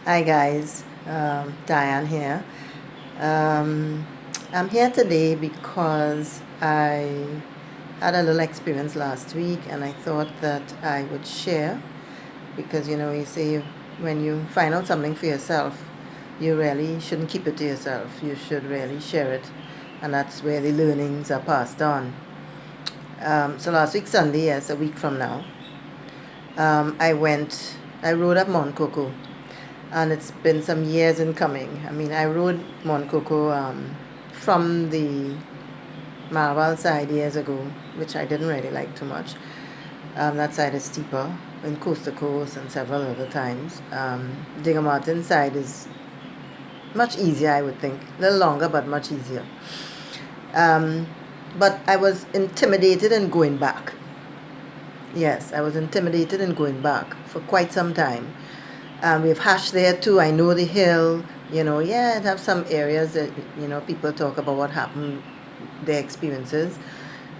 Hi guys, Diane here. Um, I'm here today because I had a little experience last week and I thought that I would share because you say when you find out something for yourself, you really shouldn't keep it to yourself. You should really share it, and that's where the learnings are passed on. So last week, Sunday, yes, a week from now, I rode up Mount Coco, and it's been some years in coming. I mean, I rode Mount Coco from the Marval side years ago, which I didn't really like too much. That side is steeper in coast to coast and several other times. Digger Martin side is much easier, I would think. A little longer, but much easier. Um, but I was intimidated in going back. Yes, I was intimidated in going back for quite some time. We've hashed there too. I know the hill. Yeah, it have some areas that people talk about what happened, their experiences.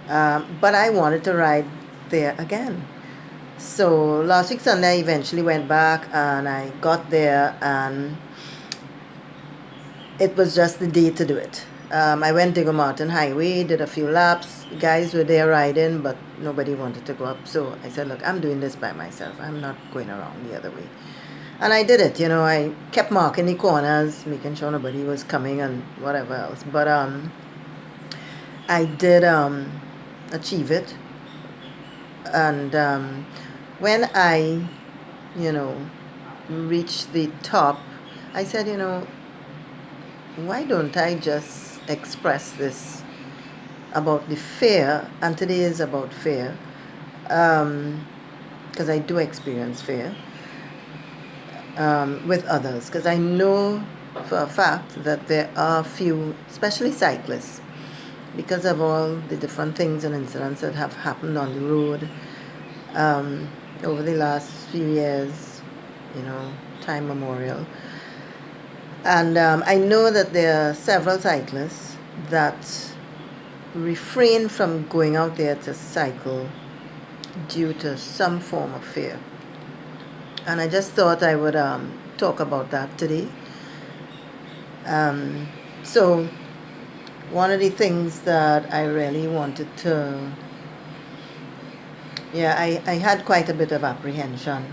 But I wanted to ride there again. So last week Sunday, I eventually went back and I got there, and it was just the day to do it. I went Digger Mountain Highway, did a few laps. The guys were there riding, but nobody wanted to go up. So I said, look, I'm doing this by myself. I'm not going around the other way. And I did it. I kept marking the corners, making sure nobody was coming and whatever else. But I did achieve it. And when I, you know, reached the top, I said, why don't I just express this about the fear? And today is about fear, because I do experience fear with others, because I know for a fact that there are few, especially cyclists, because of all the different things and incidents that have happened on the road um, over the last few years, time memorial. And I know that there are several cyclists that refrain from going out there to cycle due to some form of fear. And I just thought I would talk about that today. So, one of the things that I really wanted to, I had quite a bit of apprehension.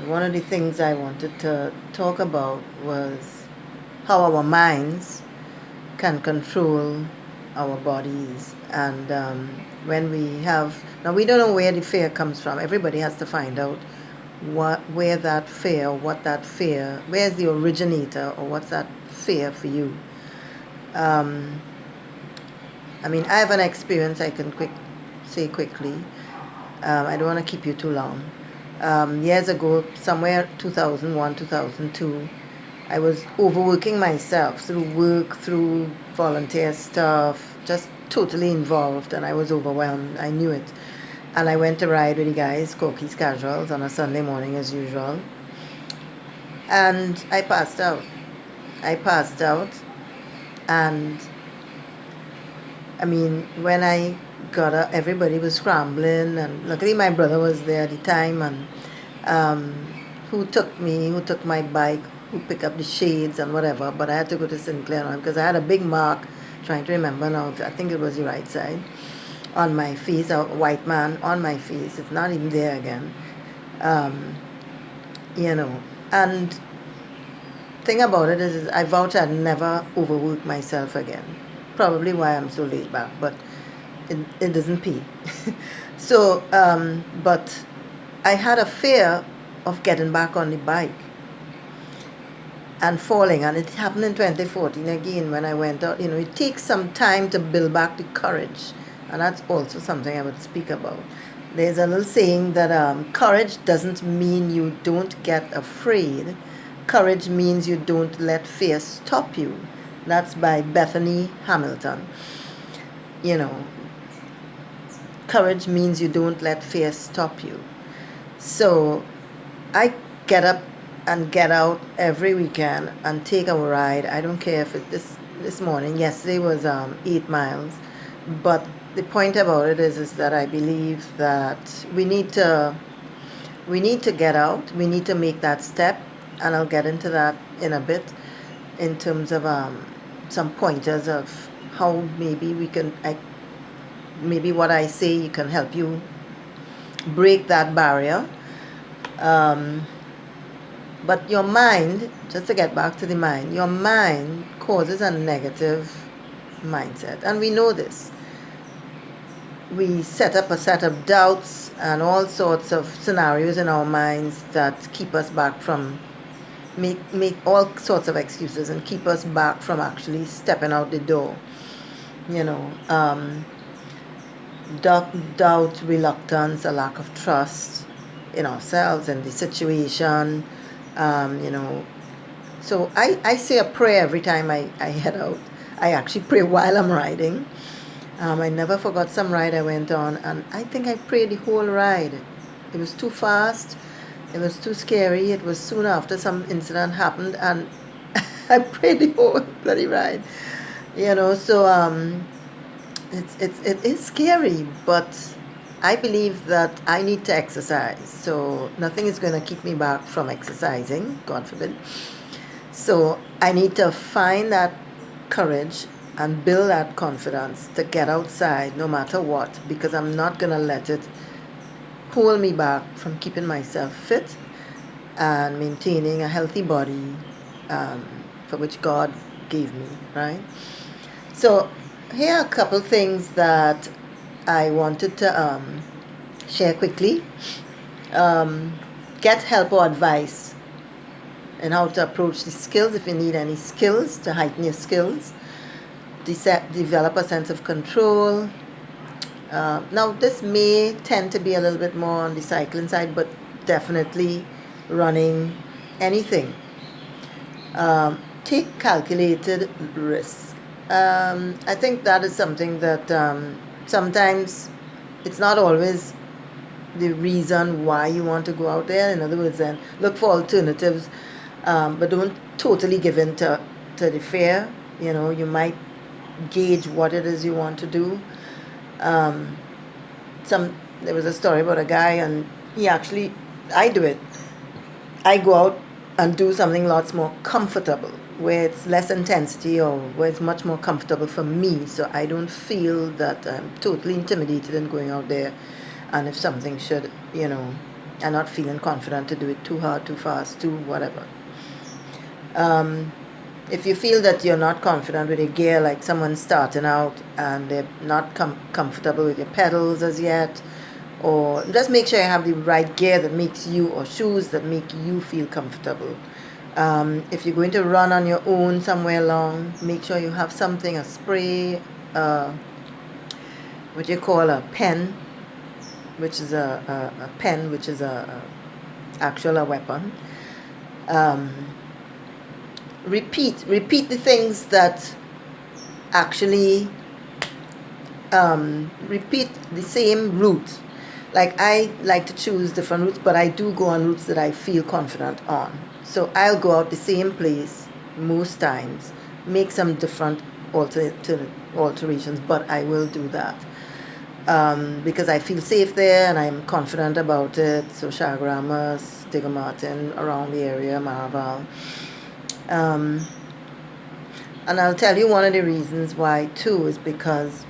One of the things I wanted to talk about was how our minds can control our bodies. And when we have, now we don't know where the fear comes from. Everybody has to find out where that fear, where's the originator, or what's that fear for you. I mean, I have an experience I can say quickly. I don't want to keep you too long. Years ago, somewhere 2001, 2002, I was overworking myself through work, through volunteer stuff, just totally involved, and I was overwhelmed. I knew it. And I went to ride with the guys, Corky's Casuals, on a Sunday morning as usual. And I passed out. And I mean, when I got up, everybody was scrambling, and luckily my brother was there at the time, and who took my bike, who picked up the shades and whatever. But I had to go to Sinclair now because I had a big mark, trying to remember now, I think it was the right side, on my face, a white man on my face. It's not even there again. And thing about it is I vowed I'd never overwork myself again. Probably why I'm so laid back, but it doesn't pay. So, but I had a fear of getting back on the bike and falling, and it happened in 2014 again when I went out. It takes some time to build back the courage, and that's also something I would speak about. There's a little saying that courage doesn't mean you don't get afraid. Courage means you don't let fear stop you. That's by Bethany Hamilton. Courage means you don't let fear stop you. So I get up and get out every weekend and take a ride. I don't care if it's this morning. Yesterday was 8 miles. But the point about it is that I believe that we need to get out. We need to make that step. and I'll get into that in a bit in terms of some pointers of how maybe we can, maybe what I say can help you break that barrier. But your mind, just to get back to the mind, your mind causes a negative mindset. And we know this. We set up a set of doubts and all sorts of scenarios in our minds that keep us back from, make all sorts of excuses and keep us back from actually stepping out the door. Doubt, reluctance, a lack of trust in ourselves and the situation. So I say a prayer every time I head out. I actually pray while I'm riding. I never forgot some ride I went on, and I think I prayed the whole ride. It was too fast. It was too scary. It was soon after some incident happened, and I prayed the whole bloody ride. So it is scary, but I believe that I need to exercise. So nothing is going to keep me back from exercising, God forbid. So I need to find that courage and build that confidence to get outside no matter what, because I'm not going to let it pull me back from keeping myself fit and maintaining a healthy body for which God gave me, right? So here are a couple things that I wanted to share quickly. Get help or advice and how to approach the skills if you need any skills to heighten your skills. Develop a sense of control. Now this may tend to be a little bit more on the cycling side, but definitely running, anything. Take calculated risks. I think that is something that sometimes it's not always the reason why you want to go out there. In other words, then look for alternatives, but don't totally give in to the fear. You might gauge what it is you want to do. There was a story about a guy, and I do it. I go out and do something lots more comfortable, where it's less intensity or where it's much more comfortable for me, so I don't feel that I'm totally intimidated in going out there. And if something should, I'm not feeling confident to do it too hard, too fast, too whatever. If you feel that you're not confident with your gear, like someone starting out and they're not comfortable with your pedals as yet, or just make sure you have the right gear that makes you, or shoes that make you feel comfortable. If you're going to run on your own somewhere long, make sure you have something, a spray, what you call a pen, which is a pen, which is actual a weapon. Repeat the things that actually repeat the same route. Like I like to choose different routes, but I do go on routes that I feel confident on. So I'll go out the same place most times, make some different alterations, but I will do that because I feel safe there and I'm confident about it. So Chaguaramas, Digger Martin, around the area, Maraval. And I'll tell you one of the reasons why too is because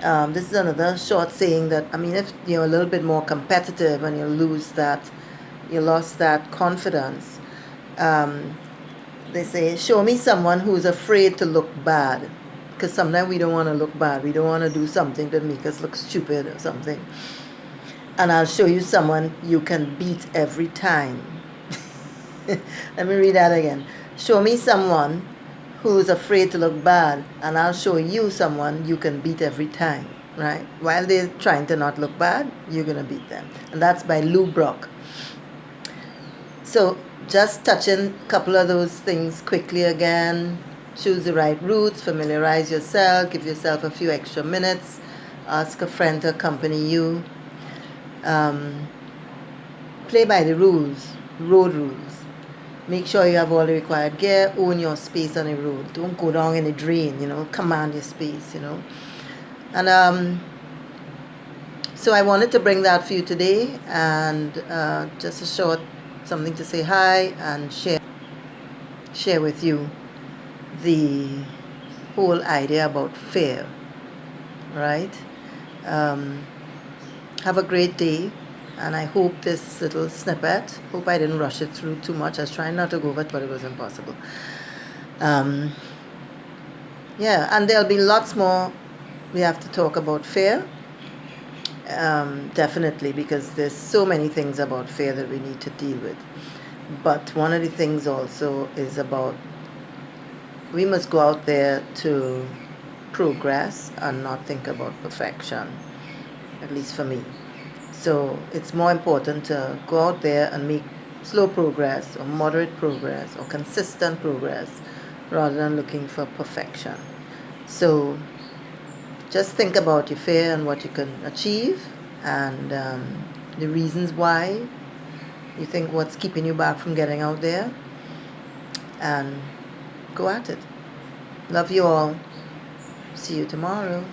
this is another short saying that, if you're a little bit more competitive and you lost that confidence, they say, show me someone who's afraid to look bad, because sometimes we don't want to look bad. We don't want to do something that make us look stupid or something. And I'll show you someone you can beat every time. Let me read that again. Show me someone who's afraid to look bad, and I'll show you someone you can beat every time, right? While they're trying to not look bad, you're going to beat them. And that's by Lou Brock. So just touching a couple of those things quickly again. Choose the right routes, familiarize yourself, give yourself a few extra minutes, ask a friend to accompany you. Play by the rules, road rules. Make sure you have all the required gear, own your space on the road. Don't go down in the drain, command your space, And so I wanted to bring that for you today, and just a short something to say hi and share with you the whole idea about fear, right? Um, have a great day, and I hope this little snippet, hope I didn't rush it through too much. I was trying not to go over it, but it was impossible. Um, yeah, and there'll be lots more we have to talk about fear. Definitely, because there's so many things about fear that we need to deal with. But one of the things also is about we must go out there to progress and not think about perfection, at least for me. So it's more important to go out there and make slow progress or moderate progress or consistent progress rather than looking for perfection. So just think about your fear and what you can achieve and the reasons why you think what's keeping you back from getting out there, and go at it. Love you all. See you tomorrow.